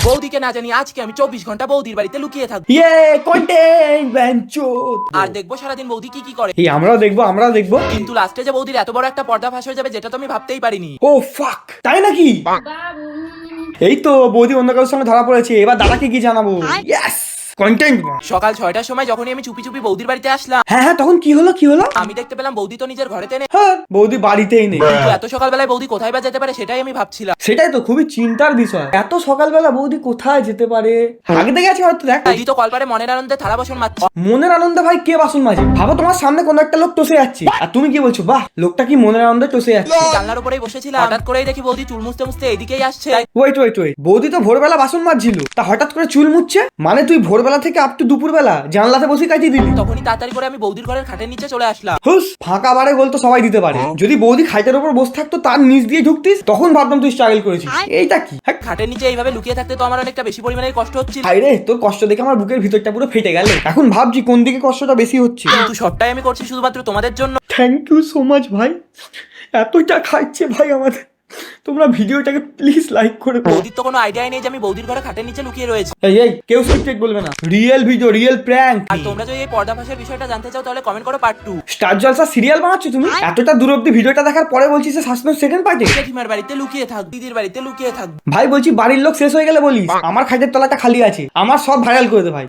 বৌদিকে না জানি আজকে আমি 24 ঘন্টা বৌদির বাড়িতে লুকিয়ে থাকবো ইয়ে কন্টেন্ট বেঞ্চোদ। আর দেখবো সারাদিন বৌদি কি করে। এই আমরাও দেখবো। কিন্তু লাস্টে যে বৌদির এত বড় একটা পর্দা ফাঁস হয়ে যাবে যেটা তো আমি ভাবতেই পারিনি। ও ফাক, তাই নাকি? এই তো বৌদি অন্য কারোর সঙ্গে ধরা পড়েছে, এবার দাদাকে কি জানাবো? Yes, content. সকাল 6টার সময় যখনই আমি চুপি চুপি বৌদির বাড়িতে আসলাম, হ্যাঁ তখন কি হলো? আমি দেখতে পেলাম বৌদি তো নিজের ঘরেতে নেই। হ্যাঁ, বৌদি বাড়িতেই নেই। কিন্তু এত সকালবেলায় বৌদি কোথায় বা যেতে পারে সেটাই আমি ভাবছিলাম। সেটাই তো খুবই চিন্তার বিষয়, এত সকালবেলা বৌদি কোথায় যেতে পারে? আগে থেকে আছে হয়তো, দেখ। বৌদি তো কলপারে মনের আনন্দে থালা বাসন মাজছে। মনের আনন্দে ভাই কে বাসন মাজে? ভাবো তোমার সামনে কোনো একটা লোক টসে যাচ্ছে আর তুমি কি বলছো, বাহ লোকটা কি মনের আনন্দে টসে যাচ্ছে। জানলার উপরেই বসেছিলাম, হঠাৎ করেই দেখি বৌদি চুল মুছতে মুছতে এদিকেই আসছে। ওয়েট, বৌদি তো ভোরবেলা বাসন মাজছিল, তা হঠাৎ করে চুল মুছছে মানে? তুই ভোরবেলা থেকে আপ টু দুপুরবেলা জানলাতে বসে কাটিয়ে দিলি? তখনই তাড়াতাড়ি করে আমি বৌদির ঘরের খাটের নিচে চলে আসলাম। হুস, ফাঁকা বারে গোল তো সবাই দিতে পারে। যদি বৌদি খাইটার উপর বসে থাকতো তার নিচ দিয়ে ঢুকতিস, তখন ভাবতাম তুই স্ট্রাগল করেছিস। এইটা কি? হ্যাঁ, খাটের নিচে এইভাবে লুকিয়ে থাকতে তো আমার অনেকটা বেশি পরিমাণে কষ্ট হচ্ছিল। হাই রে, তোর কষ্ট দেখে আমার বুকের ভিতরটা পুরো ফেটে গেল। এখন ভাবছি কোন দিকে কষ্টটা বেশি হচ্ছে। কিন্তু সবটাই আমি করছি শুধুমাত্র তোমাদের জন্য। থ্যাংক ইউ সো মাচ ভাই, এতটা খাচ্ছে ভাই আমাদের। তোমরা ভিডিওটাকে প্লিজ লাইক করে দাও। বৌদির তো কোনো আইডিয়াই নেই যে আমি বৌদির ঘরে খাটের নিচে লুকিয়ে রয়েছি। এই কেউ স্ক্রিপ্টেড বলবে না, রিয়েল ভিডিও, রিয়েল প্র্যাঙ্ক। আর তোমরা যদি এই পর্দা ফাঁসের বিষয়টা জানতে চাও তাহলে কমেন্ট করো পার্ট 2। স্টার জলসা সিরিয়াল বানাচ্ছ তুমি? এতটা দূর অব্দি ভিডিওটা দেখার পরে বলছিস সাসপেন্স সেকেন্ড পার্টে। জেঠিমার বাড়িতে লুকিয়ে থাক, দিদির বাড়িতে লুকিয়ে থাক। ভাই বলছি বাড়ির লোক শেষ হয়ে গেলে বলিস আমার খাটের তলাটা খালি আছে, আমার সব ভাইরাল করে দে ভাই।